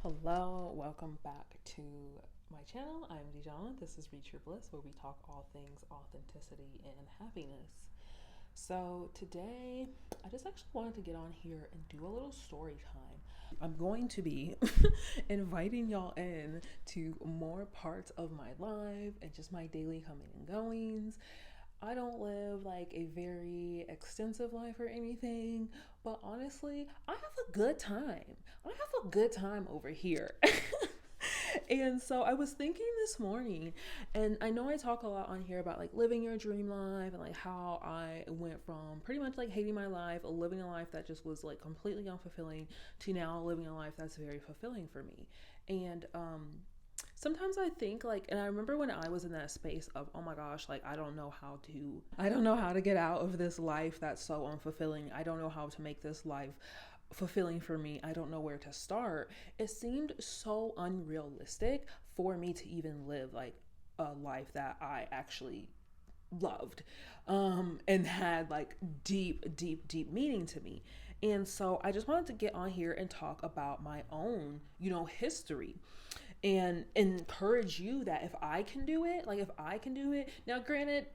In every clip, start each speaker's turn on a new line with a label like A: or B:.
A: Hello, welcome back to my channel. I'm DeJhauna. This is Reach Your Bliss, where we talk all things authenticity and happiness. So today, I just actually wanted to get on here and do a little story time. I'm going to be inviting y'all in to more parts of my life and just my daily coming and goings. I don't live like a very extensive life or anything, but honestly, I have a good time. I have a good time over here. And so I was thinking this morning, and I know I talk a lot on here about like living your dream life and like how I went from pretty much like hating my life, living a life that just was like completely unfulfilling, to now living a life that's very fulfilling for me. And sometimes I think like, and I remember when I was in that space of, oh my gosh, like I don't know how to get out of this life that's so unfulfilling. I don't know how to make this life fulfilling for me. I don't know where to start. It seemed so unrealistic for me to even live like a life that I actually loved, and had like deep meaning to me. And so I just wanted to get on here and talk about my own, history, and encourage you that if I can do it, like if I can do it. Now, granted,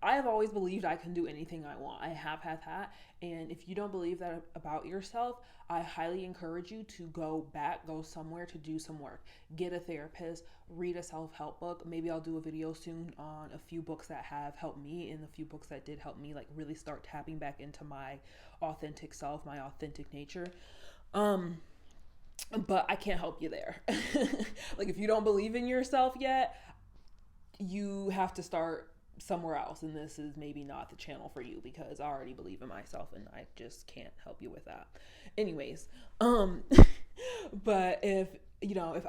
A: I have always believed I can do anything I want. I have had that. And if you don't believe that about yourself, I highly encourage you to go somewhere to do some work. Get a therapist, read a self-help book. Maybe I'll do a video soon on a few books that have helped me and a few books that did help me like really start tapping back into my authentic self, my authentic nature. But I can't help you there. Like if you don't believe in yourself yet, you have to start somewhere else, and this is maybe not the channel for you because I already believe in myself and I just can't help you with that. Anyways, but if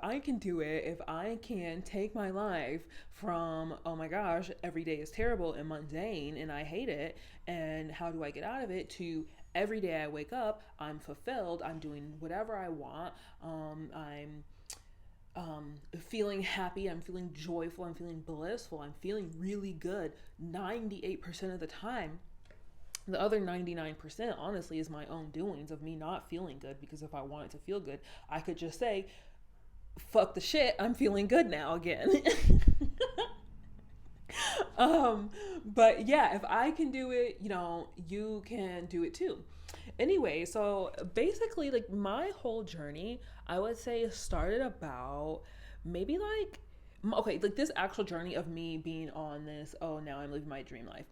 A: I can do it, if I can take my life from, oh my gosh, every day is terrible and mundane and I hate it, and how do I get out of it, to every day I wake up, I'm fulfilled, I'm doing whatever I want, I'm feeling happy, I'm feeling joyful, I'm feeling blissful, I'm feeling really good 98% of the time. The other 99%, honestly, is my own doings of me not feeling good, because if I wanted to feel good, I could just say, fuck the shit, I'm feeling good now again. But yeah, if I can do it, you can do it too. Anyway, so basically, like my whole journey, I would say started about maybe like, okay, like this actual journey of me being on this, oh, now I'm living my dream life,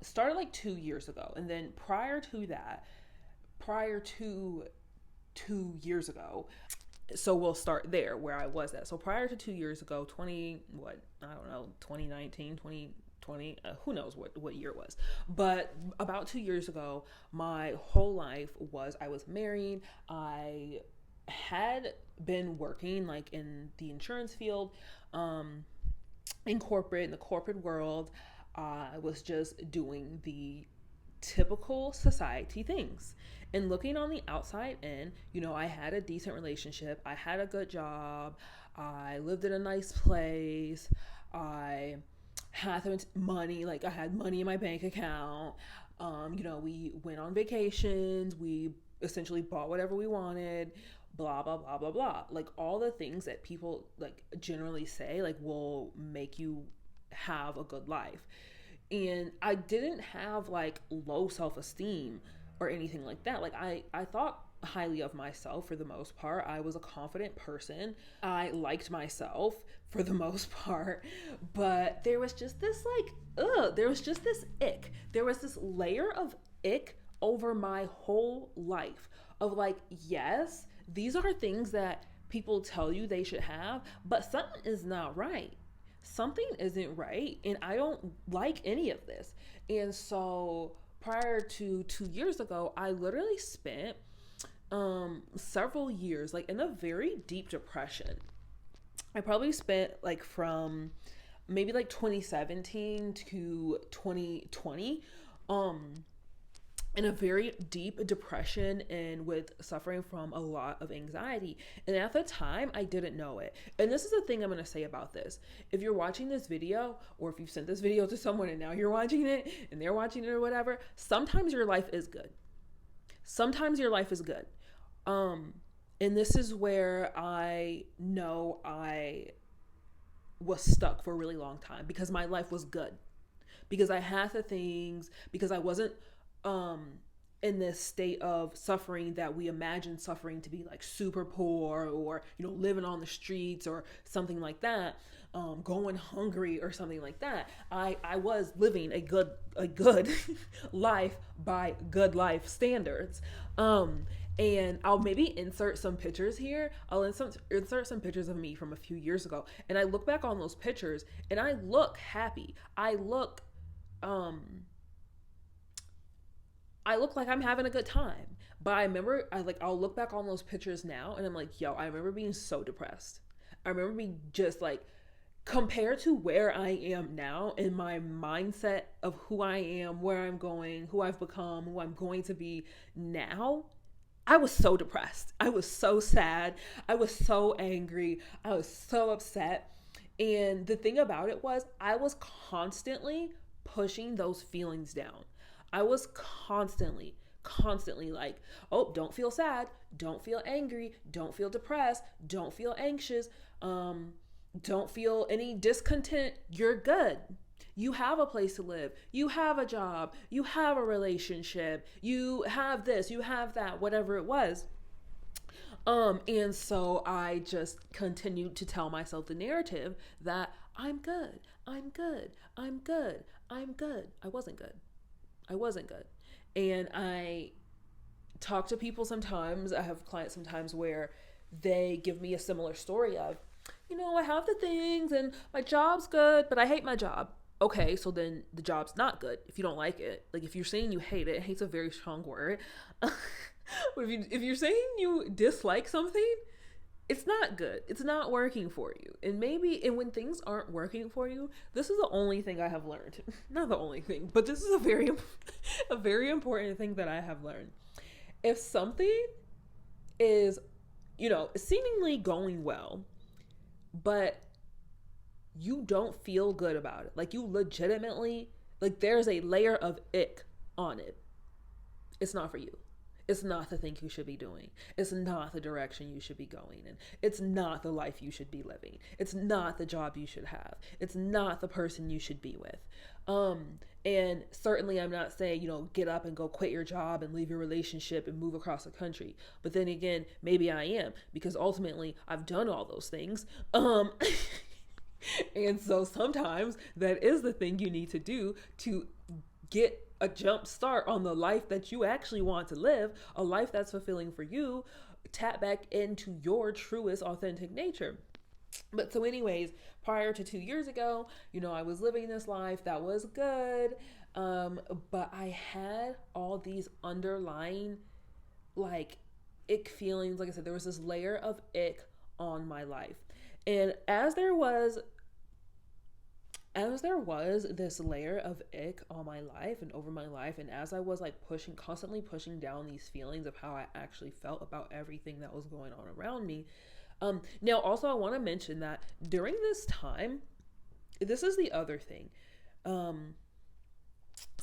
A: started like 2 years ago. And then prior to 2 years ago, so we'll start there where I was at. So prior to 2 years ago, 2019, 2020, who knows what year it was. But about 2 years ago, my whole life was, I was married. I had been working like in the insurance field, in the corporate world. I was just doing the typical society things. And looking on the outside in, I had a decent relationship, I had a good job, I lived in a nice place, I had money, like I had money in my bank account. We went on vacations, we essentially bought whatever we wanted, blah blah blah blah blah. Like all the things that people like generally say like will make you have a good life. And I didn't have like low self-esteem or anything like that. Like I thought highly of myself for the most part. I was a confident person. I liked myself for the most part. But there was just this like, there was just this ick. There was this layer of ick over my whole life of like, yes, these are things that people tell you they should have, but something is not right. Something isn't right, and I don't like any of this. And so prior to 2 years ago, I literally spent several years like in a very deep depression. I probably spent like from maybe like 2017 to 2020 in a very deep depression and with suffering from a lot of anxiety. And at the time, I didn't know it. And this is the thing I'm going to say about this. If you're watching this video, or if you've sent this video to someone and now you're watching it and they're watching it or whatever, sometimes your life is good. Sometimes your life is good. And this is where I know I was stuck for a really long time because my life was good. Because I had the things, because I wasn't in this state of suffering that we imagine suffering to be, like super poor, or, you know, living on the streets or something like that, going hungry or something like that. I was living a good life by good life standards. And I'll maybe insert some pictures here. I'll insert some pictures of me from a few years ago. And I look back on those pictures and I look happy. Um, I look like I'm having a good time. But I remember, I'll look back on those pictures now and I'm like, yo, I remember being so depressed. I remember being just like, compared to where I am now in my mindset of who I am, where I'm going, who I've become, who I'm going to be now, I was so depressed. I was so sad. I was so angry. I was so upset. And the thing about it was, I was constantly pushing those feelings down. I was constantly like, oh, don't feel sad. Don't feel angry. Don't feel depressed. Don't feel anxious. Don't feel any discontent. You're good. You have a place to live. You have a job. You have a relationship. You have this. You have that, whatever it was. And so I just continued to tell myself the narrative that I'm good. I'm good. I'm good. I'm good. I wasn't good. And I talk to people sometimes. I have clients sometimes where they give me a similar story of, you know, I have the things and my job's good, but I hate my job. Okay, so then the job's not good if you don't like it. Like, if you're saying you hate it, hate's a very strong word. But if you're saying you dislike something, it's not good. It's not working for you. And when things aren't working for you, this is the only thing I have learned. Not the only thing, but this is a very important thing that I have learned. If something is, you know, seemingly going well, but you don't feel good about it, like you legitimately, like there's a layer of ick on it, it's not for you. It's not the thing you should be doing. It's not the direction you should be going in. It's not the life you should be living. It's not the job you should have. It's not the person you should be with. And certainly I'm not saying, you know, get up and go quit your job and leave your relationship and move across the country. But then again, maybe I am, because ultimately I've done all those things. And so sometimes that is the thing you need to do to get a jump start on the life that you actually want to live, a life that's fulfilling for you. Tap back into your truest, authentic nature. But so anyways, prior to 2 years ago, you know, I was living this life that was good. But I had all these underlying, like, ick feelings. Like I said, there was this layer of ick on my life. And as there was this layer of ick on my life and over my life, and as I was like constantly pushing down these feelings of how I actually felt about everything that was going on around me. Now also I want to mention that during this time, this is the other thing.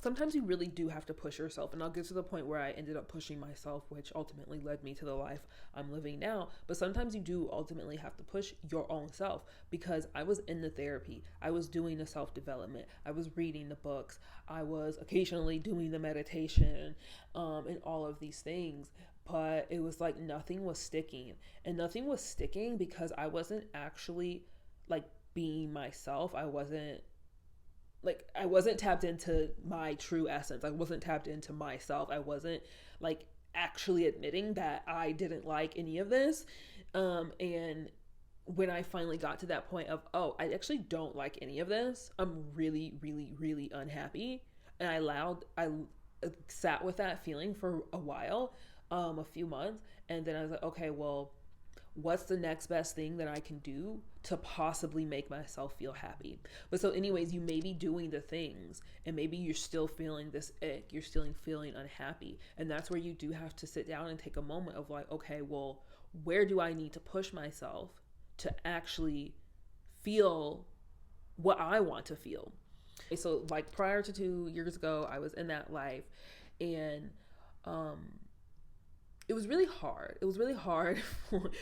A: Sometimes you really do have to push yourself, and I'll get to the point where I ended up pushing myself, which ultimately led me to the life I'm living now. But sometimes you do ultimately have to push your own self, because I was in the therapy, I was doing the self-development, I was reading the books, I was occasionally doing the meditation, and all of these things. But it was like nothing was sticking, and nothing was sticking because I wasn't actually like being myself. I wasn't tapped into my true essence. I wasn't tapped into myself. I wasn't like actually admitting that I didn't like any of this. And when I finally got to that point of, oh, I actually don't like any of this, I'm really, really, really unhappy. And I sat with that feeling for a while, a few months. And then I was like, okay, well, what's the next best thing that I can do to possibly make myself feel happy? But so anyways, you may be doing the things and maybe you're still feeling this ick, you're still feeling unhappy. And that's where you do have to sit down and take a moment of like, okay, well, where do I need to push myself to actually feel what I want to feel? So like prior to 2 years ago, I was in that life, and it was really hard. It was really hard.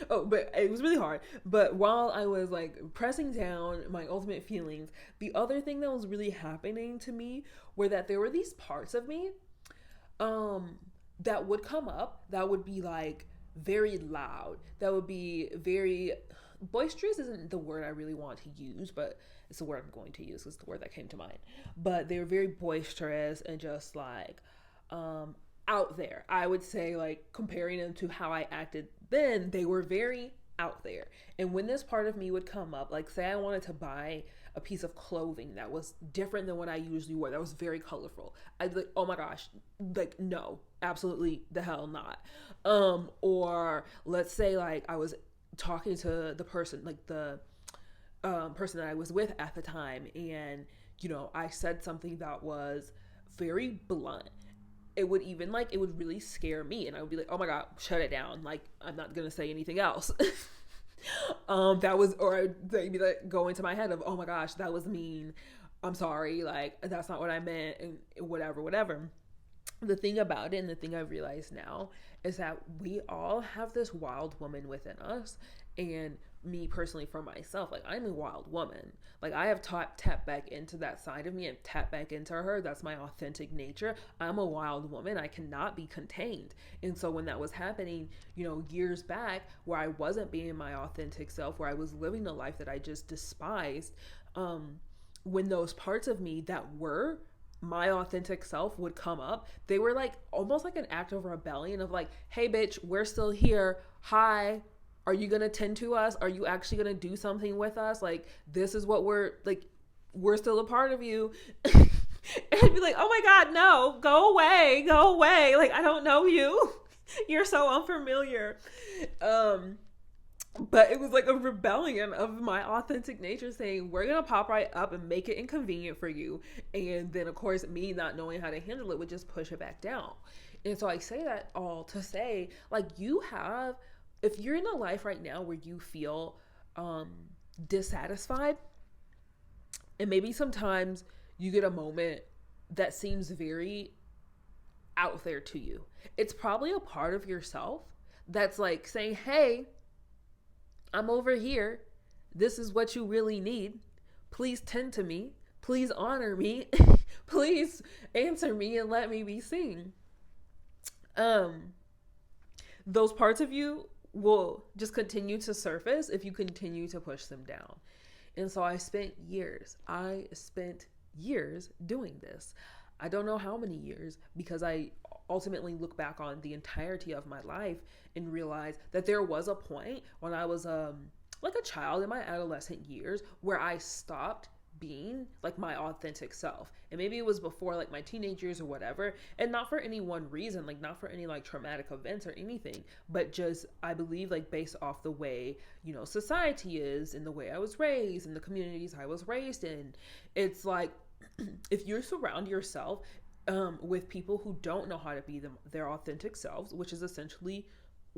A: But it was really hard. But while I was like pressing down my ultimate feelings, the other thing that was really happening to me were that there were these parts of me that would come up that would be like very loud, that would be very boisterous. Isn't the word I really want to use, but it's the word I'm going to use. It's the word that came to mind. But they were very boisterous and just like out there. I would say, like, comparing them to how I acted then, they were very out there. And when this part of me would come up, like say I wanted to buy a piece of clothing that was different than what I usually wore, that was very colorful, I'd be like, oh my gosh, like, no, absolutely the hell not. Or let's say like I was talking to the person, like the person that I was with at the time, and you know, I said something that was very blunt. It would really scare me, and I would be like, oh my god, shut it down, like I'm not gonna say anything else. They'd be like, go into my head of, oh my gosh, that was mean, I'm sorry, like that's not what I meant, and whatever. The thing about it, and the thing I've realized now, is that we all have this wild woman within us. And me personally, for myself, like I'm a wild woman. Like I have tapped back into that side of me and tapped back into her. That's my authentic nature. I'm a wild woman. I cannot be contained. And so when that was happening, you know, years back, where I wasn't being my authentic self, where I was living a life that I just despised, when those parts of me that were my authentic self would come up, they were like almost like an act of rebellion of like, hey bitch, we're still here. Hi, are you gonna tend to us? Are you actually gonna do something with us? Like, this is what we're still a part of you. And I'd be like, oh my god, no, go away, like I don't know you. You're so unfamiliar. But it was like a rebellion of my authentic nature saying, we're going to pop right up and make it inconvenient for you. And then, of course, me not knowing how to handle it would just push it back down. And so I say that all to say, like, if you're in a life right now where you feel dissatisfied, and maybe sometimes you get a moment that seems very out there to you, it's probably a part of yourself that's like saying, hey, I'm over here. This is what you really need. Please tend to me. Please honor me. Please answer me and let me be seen. Those parts of you will just continue to surface if you continue to push them down. And so I spent years doing this. I don't know how many years, because I ultimately look back on the entirety of my life and realize that there was a point when I was like a child in my adolescent years where I stopped being like my authentic self. And maybe it was before like my teenage years or whatever, and not for any one reason, like not for any like traumatic events or anything, but just I believe like based off the way, you know, society is and the way I was raised and the communities I was raised in. It's like if you surround yourself with people who don't know how to be their authentic selves, which is essentially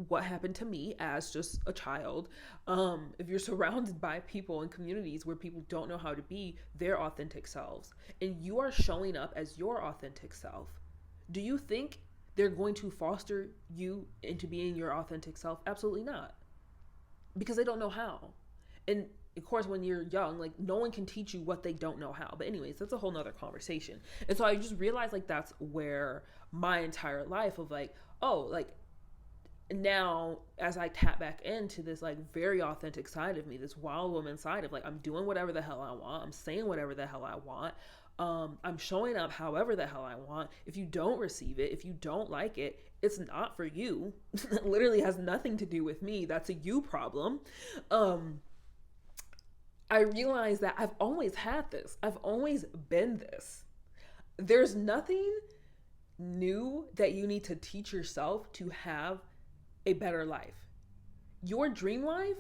A: what happened to me as just a child. If you're surrounded by people and communities where people don't know how to be their authentic selves, and you are showing up as your authentic self, do you think they're going to foster you into being your authentic self? Absolutely not. Because they don't know how. And of course, when you're young, like no one can teach you what they don't know how. But anyways, that's a whole nother conversation. And so I just realized like that's where my entire life of like, oh, like now as I tap back into this like very authentic side of me, this wild woman side of like, I'm doing whatever the hell I want. I'm saying whatever the hell I want. I'm showing up however the hell I want. If you don't receive it, if you don't like it, it's not for you. It literally has nothing to do with me. That's a you problem. I realized that I've always had this. I've always been this. There's nothing new that you need to teach yourself to have a better life. Your dream life,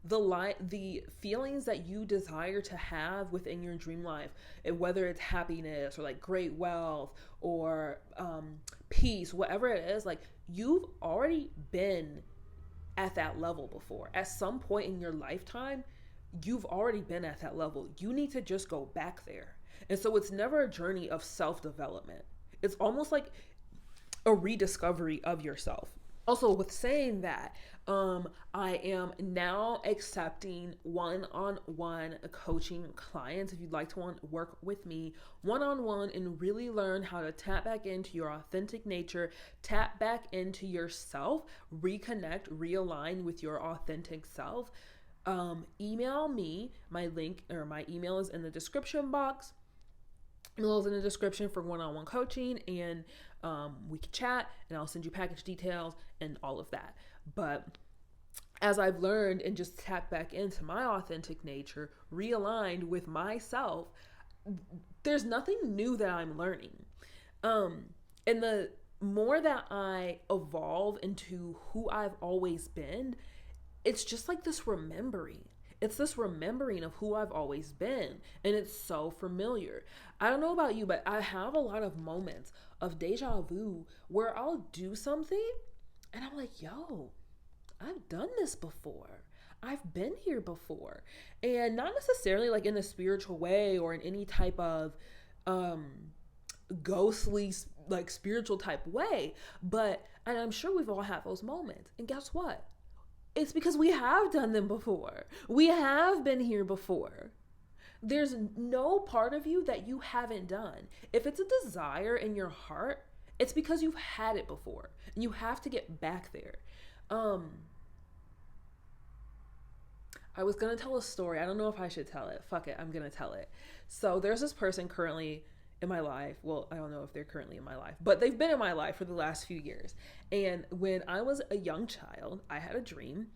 A: the feelings that you desire to have within your dream life, and whether it's happiness or like great wealth or peace, whatever it is, like you've already been at that level before. At some point in your lifetime, you've already been at that level. You need to just go back there. And so it's never a journey of self-development. It's almost like a rediscovery of yourself. Also, with saying that, I am now accepting one-on-one coaching clients. If you'd like to work with me one-on-one and really learn how to tap back into your authentic nature, tap back into yourself, reconnect, realign with your authentic self, email me. My link or my email is in the description box. Email in the description for one-on-one coaching, and we can chat, and I'll send you package details and all of that. But as I've learned and just tapped back into my authentic nature, realigned with myself, there's nothing new that I'm learning. And the more that I evolve into who I've always been, it's just like this remembering. It's this remembering of who I've always been. And it's so familiar. I don't know about you, but I have a lot of moments of deja vu where I'll do something and I'm like, yo, I've done this before. I've been here before. And not necessarily like in a spiritual way or in any type of ghostly, like spiritual type way. And I'm sure we've all had those moments. And guess what? It's because we have done them before. We have been here before. There's no part of you that you haven't done. If it's a desire in your heart, it's because you've had it before. And you have to get back there. I was going to tell a story. I don't know if I should tell it. Fuck it. I'm going to tell it. So there's this person currently in my life. Well, I don't know if they're currently in my life, but they've been in my life for the last few years. And when I was a young child, I had a dream.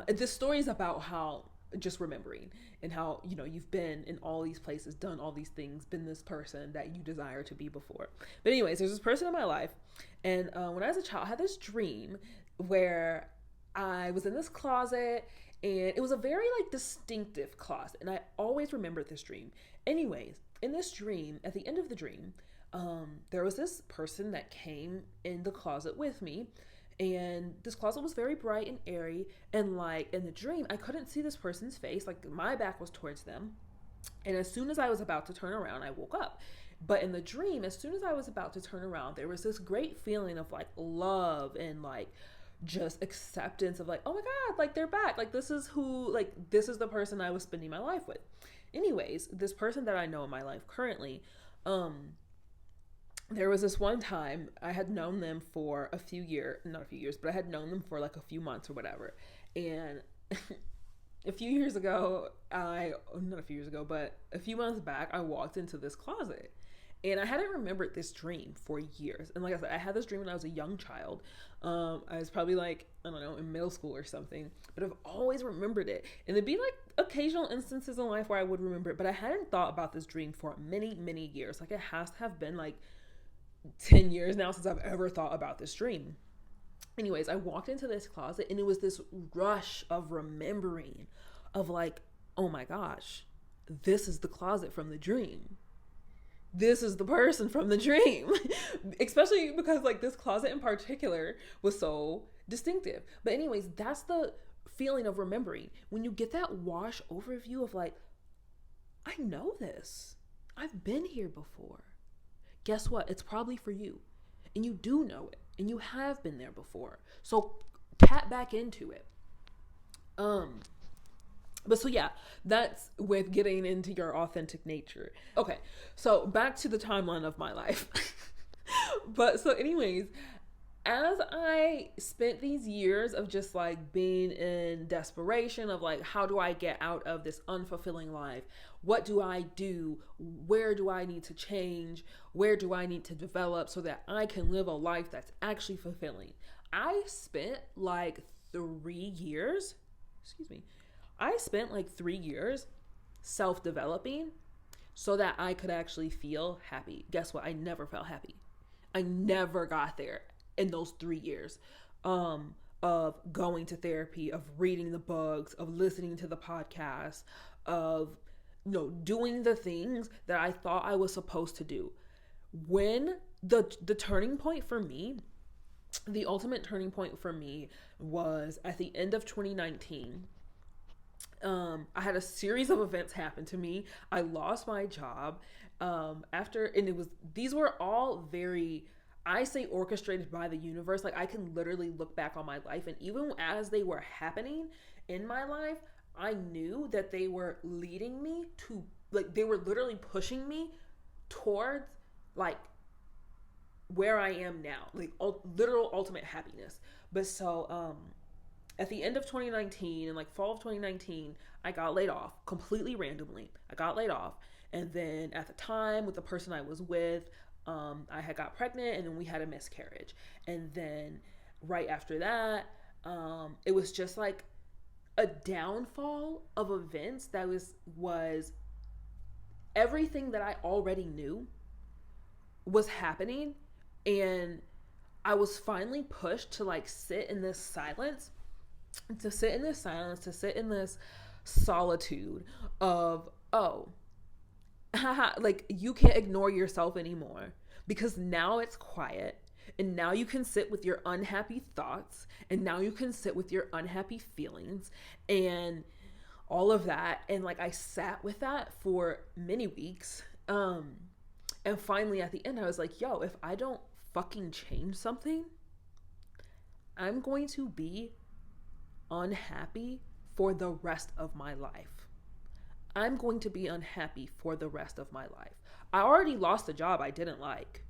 A: This story is about how, just remembering, and how, you know, you've been in all these places, done all these things, been this person that you desire to be before. But anyways, there's this person in my life. And when I was a child, I had this dream where I was in this closet, and it was a very like distinctive closet. And I always remembered this dream. Anyways, in this dream, at the end of the dream, there was this person that came in the closet with me, and this closet was very bright and airy, and like in the dream, I couldn't see this person's face, like my back was towards them, and as soon as I was about to turn around, I woke up. But in the dream, as soon as I was about to turn around, there was this great feeling of like love and like just acceptance of like, oh my God, like they're back, like this is who, like this is the person I was spending my life with. Anyways, this person that I know in my life currently, there was this one time I had known them for a few years, not a few years, but I had known them for like a few months or whatever. And a few years ago, not a few years ago, but a few months back, I walked into this closet. And I hadn't remembered this dream for years. And like I said, I had this dream when I was a young child. I was probably like, I don't know, in middle school or something. But I've always remembered it. And there'd be like occasional instances in life where I would remember it. But I hadn't thought about this dream for many, many years. Like it has to have been like 10 years now since I've ever thought about this dream. Anyways, I walked into this closet and it was this rush of remembering of like, oh my gosh, this is the closet from the dream. This is the person from the dream. Especially because like this closet in particular was so distinctive. But anyways, that's the feeling of remembering. When you get that wash overview of like, I know this. I've been here before. Guess what? It's probably for you. And you do know it. And you have been there before. So tap back into it. But so yeah, that's with getting into your authentic nature. Okay, so back to the timeline of my life. But so anyways, as I spent these years of just like being in desperation of like, how do I get out of this unfulfilling life? What do I do? Where do I need to change? Where do I need to develop so that I can live a life that's actually fulfilling? I spent like 3 years, self-developing so that I could actually feel happy. Guess what? I never felt happy. I never got there in those 3 years of going to therapy, of reading the books, of listening to the podcast, of doing the things that I thought I was supposed to do. When the turning point for me, the ultimate turning point for me was at the end of 2019. I had a series of events happen to me. I lost my job these were all very I say orchestrated by the universe. Like I can literally look back on my life, and even as they were happening in my life, I knew that they were leading me to, like, they were literally pushing me towards like where I am now, like literal ultimate happiness. But so at the end of 2019 and like fall of 2019, I got laid off completely randomly. I got laid off. And then at the time with the person I was with, I had got pregnant, and then we had a miscarriage. And then right after that, it was just like a downfall of events that was everything that I already knew was happening. And I was finally pushed to like sit in this silence, to sit in this solitude of, oh, like you can't ignore yourself anymore, because now it's quiet, and now you can sit with your unhappy thoughts, and now you can sit with your unhappy feelings and all of that. And like I sat with that for many weeks, and finally at the end I was like, yo, if I don't fucking change something, I'm going to be unhappy for the rest of my life. I'm going to be unhappy for the rest of my life. I already lost a job I didn't like,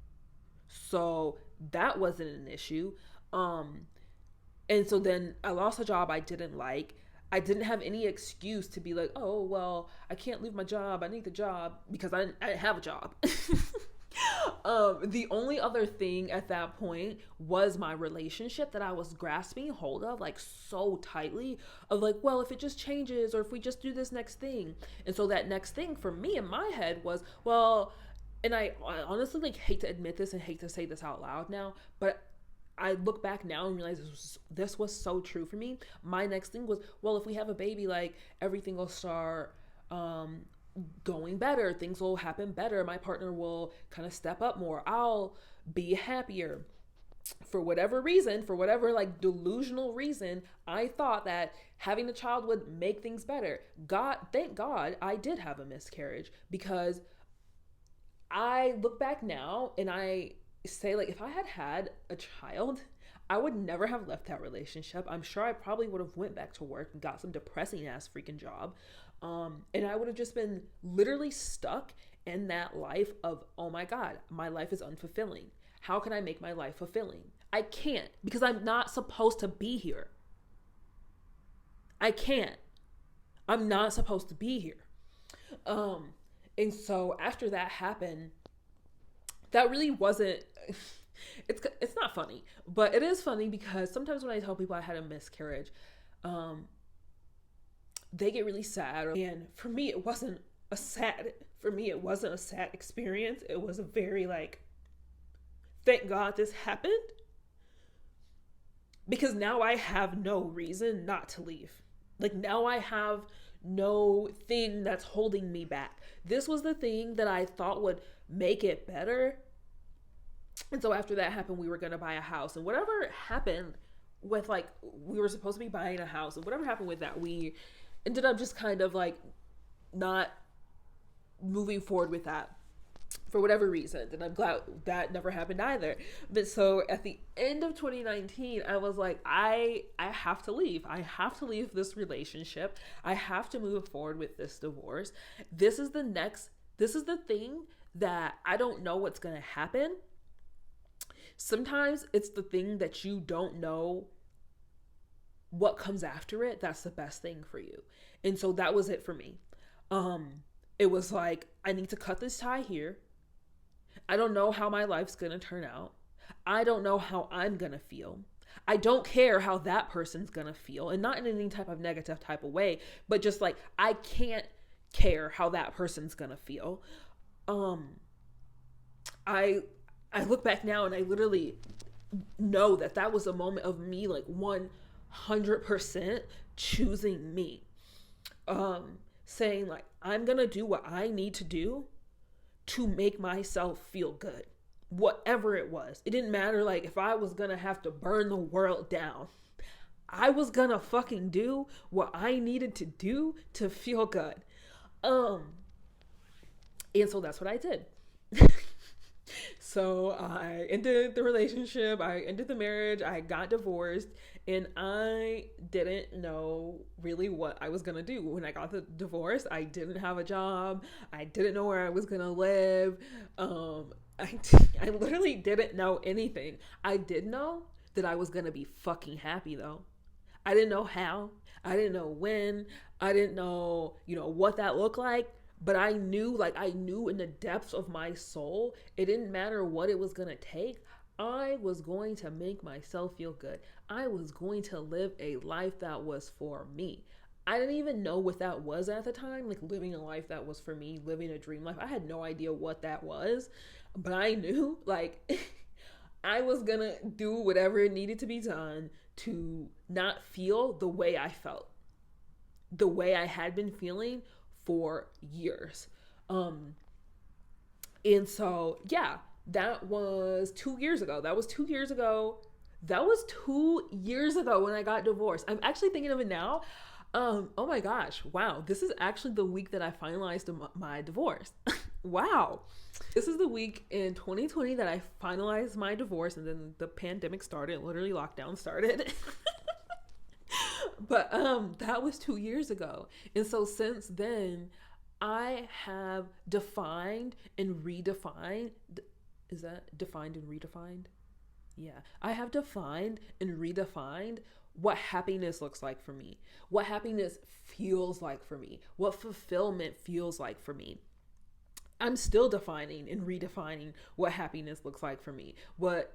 A: so that wasn't an issue. And so then I lost a job I didn't like. I didn't have any excuse to be like, oh, well, I can't leave my job. I need the job, because I didn't have a job. The only other thing at that point was my relationship that I was grasping hold of like so tightly, of like, well, if it just changes, or if we just do this next thing. And so that next thing for me in my head was, well, and I honestly like hate to admit this and hate to say this out loud now, but I look back now and realize this was so true for me. My next thing was, well, if we have a baby, like everything will start going better. Things will happen better. My partner will kind of step up more. I'll be happier. For whatever reason, for whatever like delusional reason, I thought that having a child would make things better. Thank God I did have a miscarriage, because I look back now and I say, like, if I had had a child, I would never have left that relationship. I'm sure I probably would have went back to work and got some depressing ass freaking job. And I would have just been literally stuck in that life of, oh my God, my life is unfulfilling. How can I make my life fulfilling? I can't, because I'm not supposed to be here. I can't. I'm not supposed to be here. And so after that happened, that really wasn't, it's not funny, but it is funny, because sometimes when I tell people I had a miscarriage, they get really sad. And for me, it wasn't a sad experience. It was a very like, thank God this happened, because now I have no reason not to leave. Like now I have no thing that's holding me back. This was the thing that I thought would make it better. And so after that happened, we were going to buy a house, and whatever happened with, like, we were supposed to be buying a house, and whatever happened with that, we ended up just kind of like not moving forward with that for whatever reason. And I'm glad that never happened either. But so at the end of 2019, I was like, I have to leave. I have to leave this relationship. I have to move forward with this divorce. This is the thing that I don't know what's going to happen. Sometimes it's the thing that you don't know what comes after it. That's the best thing for you. And so that was it for me. It was like, I need to cut this tie here. I don't know how my life's going to turn out. I don't know how I'm going to feel. I don't care how that person's going to feel, and not in any type of negative type of way, but just like, I can't care how that person's going to feel. I look back now and I literally know that was a moment of me like 100% choosing me. Saying like, I'm going to do what I need to do to make myself feel good. Whatever it was. It didn't matter like if I was going to have to burn the world down. I was going to fucking do what I needed to do to feel good. And so that's what I did. So So I ended the relationship, I ended the marriage, I got divorced, and I didn't know really what I was gonna do. When I got the divorce, I didn't have a job, I didn't know where I was gonna live. I, I literally didn't know anything. I did know that I was gonna be fucking happy though. I didn't know how, I didn't know when, I didn't know, what that looked like. But I knew in the depths of my soul, it didn't matter what it was going to take. I was going to make myself feel good. I was going to live a life that was for me. I didn't even know what that was at the time, like living a life that was for me, living a dream life. I had no idea what that was, but I knew like I was going to do whatever it needed to be done to not feel the way I felt, the way I had been feeling for years. And so, yeah, that was 2 years ago. That was 2 years ago. That was 2 years ago when I got divorced. I'm actually thinking of it now. Oh my gosh. Wow. This is actually the week that I finalized my divorce. Wow. This is the week in 2020 that I finalized my divorce, and then the pandemic started. Literally lockdown started. But that was 2 years ago. And so since then, I have defined and redefined. Is that defined and redefined? Yeah. I have defined and redefined what happiness looks like for me, what happiness feels like for me, what fulfillment feels like for me. I'm still defining and redefining what happiness looks like for me, what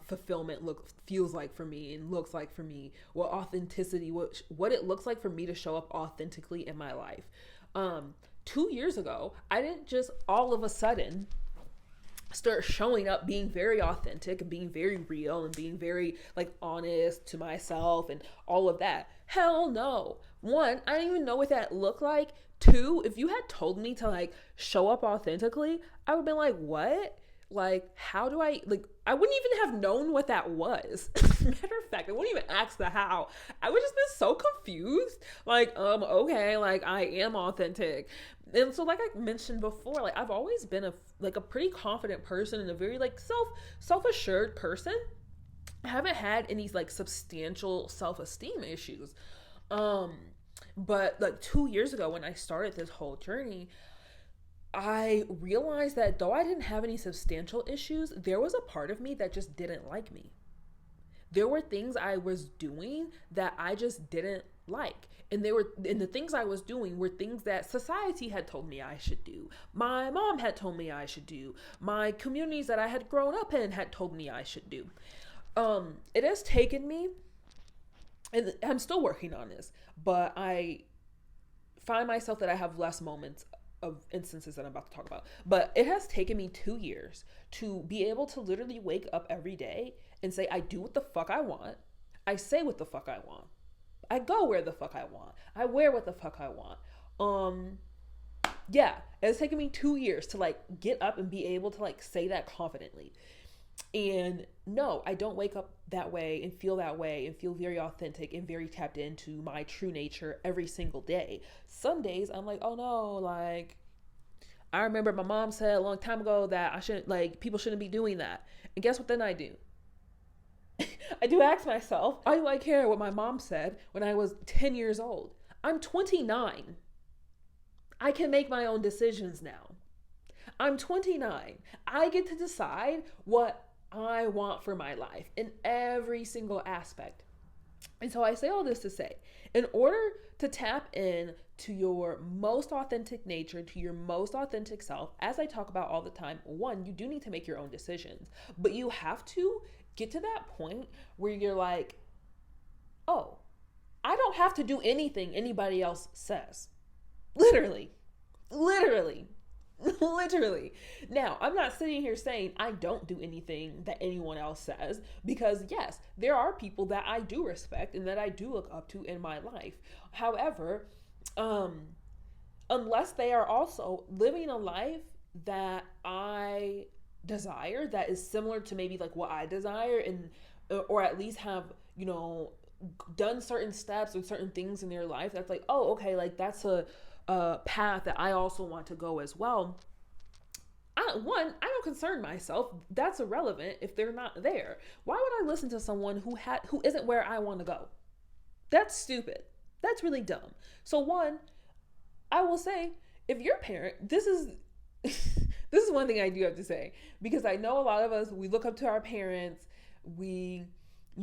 A: fulfillment feels like for me and looks like for me, what authenticity, what it looks like for me to show up authentically in my life. 2 years ago, I didn't just all of a sudden start showing up being very authentic and being very real and being very like honest to myself and all of that. Hell no. One, I didn't even know what that looked like. Two, if you had told me to like show up authentically, I would have been like, what? Like, how do I, like, I wouldn't even have known what that was. Matter of fact, I wouldn't even ask the how. I would just been so confused. Like, okay, like I am authentic. And so like I mentioned before, like I've always been a pretty confident person and a very like self-assured person. I haven't had any like substantial self-esteem issues. But like 2 years ago when I started this whole journey, I realized that though I didn't have any substantial issues, there was a part of me that just didn't like me. There were things I was doing that I just didn't like. And the things I was doing were things that society had told me I should do. My mom had told me I should do. My communities that I had grown up in had told me I should do. It has taken me, and I'm still working on this, but I find myself that I have less moments of instances that I'm about to talk about. But it has taken me 2 years to be able to literally wake up every day and say, I do what the fuck I want. I say what the fuck I want. I go where the fuck I want. I wear what the fuck I want. Yeah, it's taken me 2 years to like get up and be able to like say that confidently. And no, I don't wake up that way and feel very authentic and very tapped into my true nature every single day. Some days I'm like, oh no, like I remember my mom said a long time ago that I shouldn't, like, people shouldn't be doing that. And guess what then I do? I do ask myself, why do I care what my mom said when I was 10 years old? I'm 29. I can make my own decisions now. I'm 29. I get to decide what I want for my life in every single aspect. And so I say all this to say, in order to tap in to your most authentic nature, to your most authentic self, as I talk about all the time, one, you do need to make your own decisions, but you have to get to that point where you're like, oh, I don't have to do anything anybody else says. Literally. Now, I'm not sitting here saying I don't do anything that anyone else says, because yes, there are people that I do respect and that I do look up to in my life. However, unless they are also living a life that I desire, that is similar to maybe like what I desire, and or at least have, done certain steps or certain things in their life that's like, oh, okay, like that's a path that I also want to go as well, I don't concern myself. That's irrelevant if they're not there. Why would I listen to someone who isn't where I want to go? That's stupid. That's really dumb. So one, I will say, if your parent, this is this is one thing I do have to say, because I know a lot of us, we look up to our parents.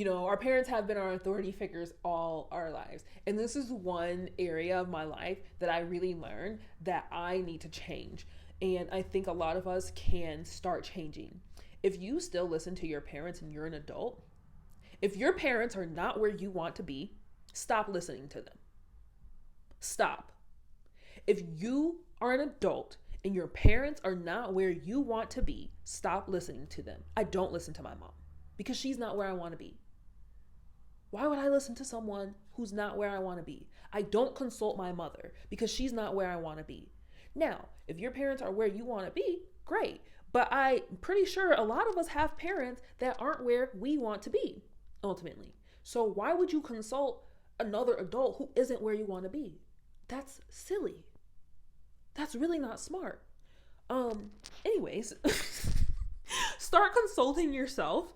A: Our parents have been our authority figures all our lives. And this is one area of my life that I really learned that I need to change. And I think a lot of us can start changing. If you still listen to your parents and you're an adult, if your parents are not where you want to be, stop listening to them. Stop. If you are an adult and your parents are not where you want to be, stop listening to them. I don't listen to my mom because she's not where I want to be. Why would I listen to someone who's not where I want to be? I don't consult my mother because she's not where I want to be. Now, if your parents are where you want to be, great. But I'm pretty sure a lot of us have parents that aren't where we want to be, ultimately. So why would you consult another adult who isn't where you want to be? That's silly. That's really not smart. Anyways, start consulting yourself.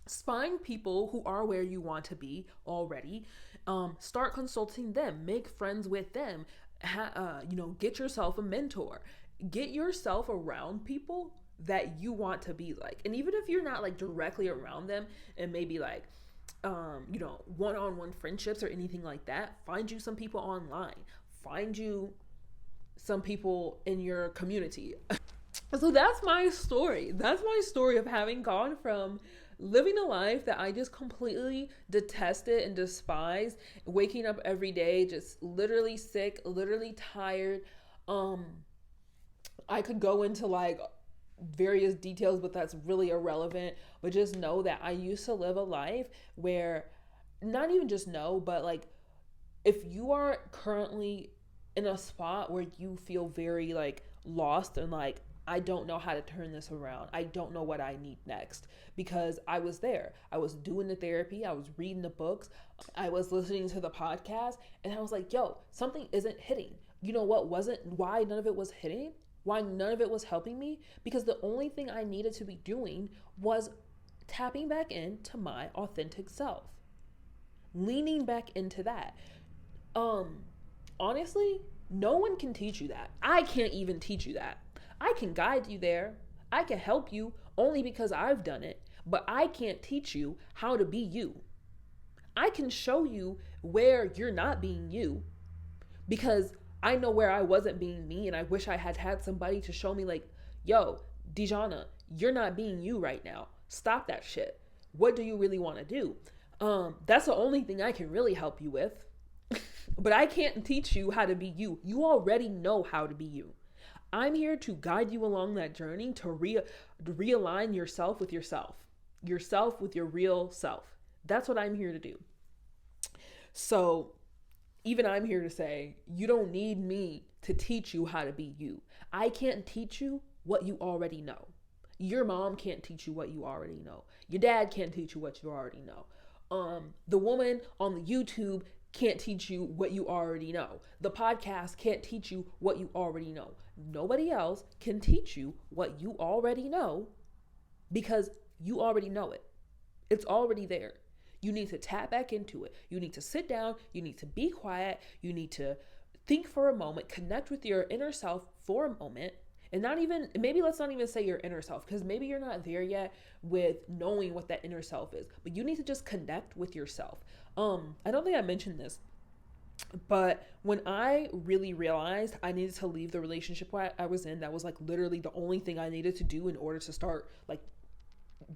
A: Find people who are where you want to be already. Start consulting them. Make friends with them. Get yourself a mentor. Get yourself around people that you want to be like. And even if you're not like directly around them, and maybe like one-on-one friendships or anything like that, find you some people online. Find you some people in your community. So that's my story. That's my story of having gone from living a life that I just completely detested and despised, waking up every day just literally sick, literally tired. I could go into like various details, but that's really irrelevant. But just know that I used to live a life where, not even just know, but like if you are currently in a spot where you feel very like lost and like, I don't know how to turn this around. I don't know what I need next, because I was there. I was doing the therapy. I was reading the books. I was listening to the podcast, and I was like, yo, something isn't hitting. You know what why none of it was hitting? Why none of it was helping me? Because the only thing I needed to be doing was tapping back into my authentic self, leaning back into that. Honestly, no one can teach you that. I can't even teach you that. I can guide you there. I can help you only because I've done it, but I can't teach you how to be you. I can show you where you're not being you, because I know where I wasn't being me, and I wish I had had somebody to show me like, yo, DeJhauna, you're not being you right now. Stop that shit. What do you really want to do? That's the only thing I can really help you with. But I can't teach you how to be you. You already know how to be you. I'm here to guide you along that journey to realign yourself with yourself with your real self. That's what I'm here to do. So even I'm here to say, you don't need me to teach you how to be you. I can't teach you what you already know. Your mom can't teach you what you already know. Your dad can't teach you what you already know. The woman on the YouTube can't teach you what you already know. The podcast can't teach you what you already know. Nobody else can teach you what you already know, because you already know it. It's already there. You need to tap back into it. You need to sit down. You need to be quiet. You need to think for a moment, connect with your inner self for a moment. And maybe let's not even say your inner self, because maybe you're not there yet with knowing what that inner self is, but you need to just connect with yourself. I don't think I mentioned this, but when I really realized I needed to leave the relationship I was in, that was like literally the only thing I needed to do in order to start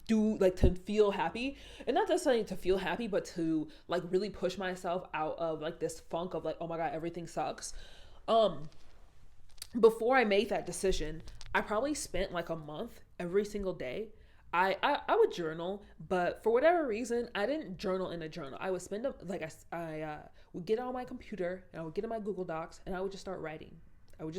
A: to feel happy, and not just saying to feel happy, but to like really push myself out of like this funk of like, oh my God, everything sucks. Before I made that decision, I probably spent like a month every single day. I would journal, but for whatever reason, I didn't journal in a journal. I would I would get on my computer, and I would get in my Google Docs, and I would just start writing. I would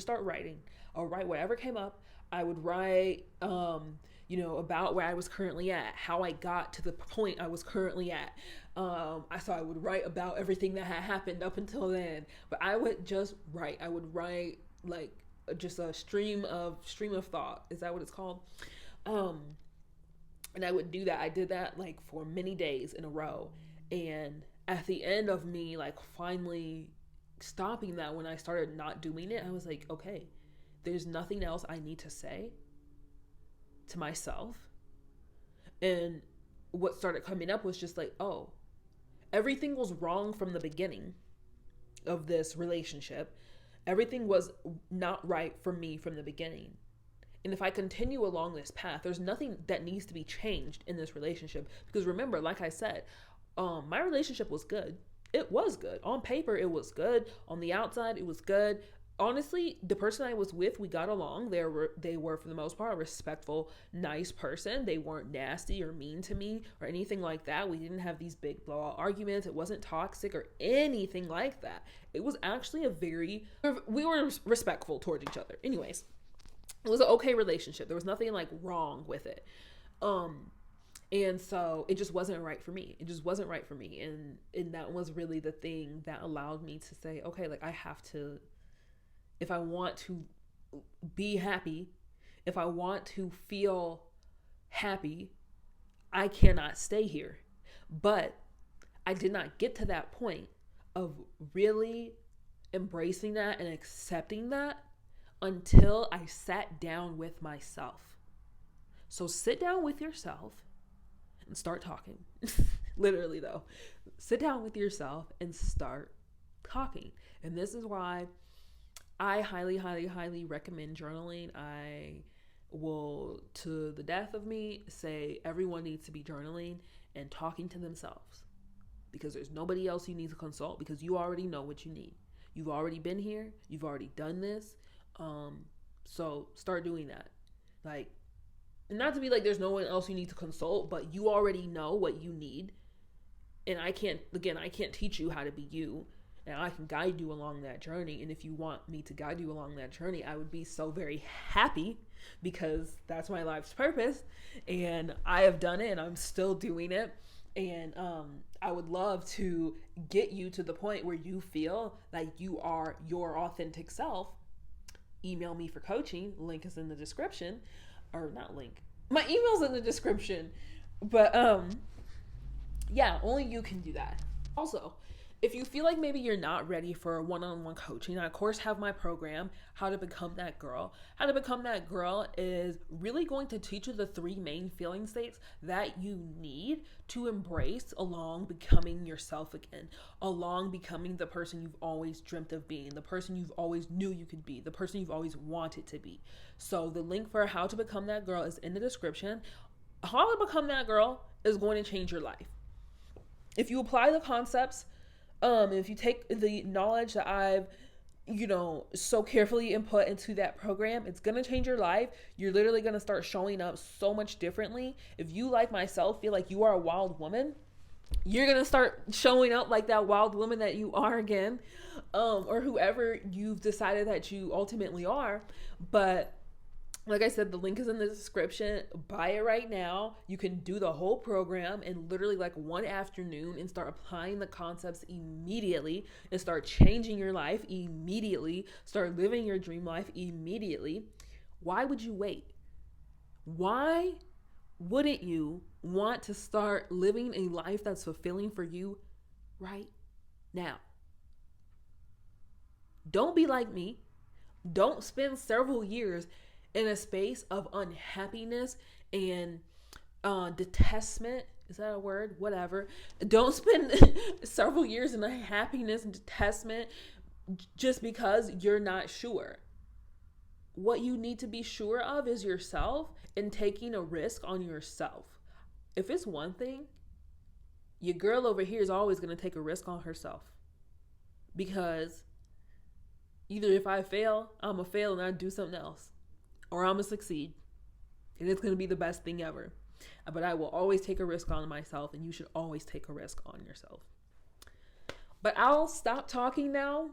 A: write whatever came up. I would write, about where I was currently at, how I got to the point I was currently at. I would write about everything that had happened up until then, but I would just write. I would write like just a stream of thought. Is that what it's called? And I would do that. I did that like for many days in a row. And at the end of me like finally stopping that, when I started not doing it, I was like, okay, there's nothing else I need to say to myself. And what started coming up was just like, oh, everything was wrong from the beginning of this relationship. Everything was not right for me from the beginning. And if I continue along this path, there's nothing that needs to be changed in this relationship. Because remember, like I said, my relationship was good. It was good. On paper, it was good. On the outside, it was good. Honestly, the person I was with, we got along. They were for the most part a respectful, nice person. They weren't nasty or mean to me or anything like that. We didn't have these big blowout arguments. It wasn't toxic or anything like that. It was actually we were respectful towards each other. Anyways, it was an okay relationship. There was nothing like wrong with it. And so it just wasn't right for me. It just wasn't right for me. And that was really the thing that allowed me to say, okay, like I have to, if I want to be happy, if I want to feel happy, I cannot stay here. But I did not get to that point of really embracing that and accepting that until I sat down with myself. So sit down with yourself and start talking. Literally though, sit down with yourself and start talking. And this is why I highly, highly, highly recommend journaling. I will, to the death of me, say everyone needs to be journaling and talking to themselves, because there's nobody else you need to consult, because you already know what you need. You've already been here. You've already done this. So start doing that. Like, not to be like there's no one else you need to consult, but you already know what you need. And I can't teach you how to be you. And I can guide you along that journey. And if you want me to guide you along that journey, I would be so very happy, because that's my life's purpose. And I have done it and I'm still doing it. And I would love to get you to the point where you feel like you are your authentic self. Email me for coaching. Link is in the description. Or not link. My email's in the description. But yeah, only you can do that. Also, if you feel like maybe you're not ready for one-on-one coaching, I of course have my program, How to Become That Girl. How to Become That Girl is really going to teach you the 3 main feeling states that you need to embrace along becoming yourself again, along becoming the person you've always dreamt of being, the person you've always knew you could be, the person you've always wanted to be. So the link for How to Become That Girl is in the description. How to Become That Girl is going to change your life. If you apply the concepts, if you take the knowledge that I've, so carefully input into that program, it's going to change your life. You're literally going to start showing up so much differently. If you, like myself, feel like you are a wild woman, you're going to start showing up like that wild woman that you are again, or whoever you've decided that you ultimately are. But like I said, the link is in the description. Buy it right now. You can do the whole program in literally like one afternoon and start applying the concepts immediately and start changing your life immediately. Start living your dream life immediately. Why would you wait? Why wouldn't you want to start living a life that's fulfilling for you right now? Don't be like me. Don't spend several years in a space of unhappiness and detestment. Is that a word? Whatever. Don't spend several years in unhappiness and detestment just because you're not sure. What you need to be sure of is yourself and taking a risk on yourself. If it's one thing, your girl over here is always going to take a risk on herself. Because either if I fail, I'm going to fail and I do something else. Or I'm going to succeed. And it's going to be the best thing ever. But I will always take a risk on myself. And you should always take a risk on yourself. But I'll stop talking now.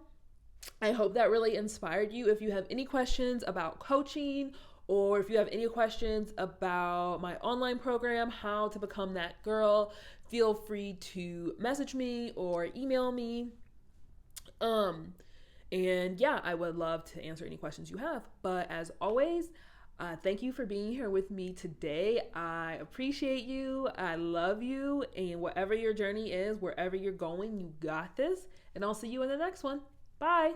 A: I hope that really inspired you. If you have any questions about coaching, or if you have any questions about my online program, How to Become That Girl, feel free to message me or email me. And yeah, I would love to answer any questions you have. But as always, thank you for being here with me today. I appreciate you. I love you. And whatever your journey is, wherever you're going, you got this. And I'll see you in the next one. Bye.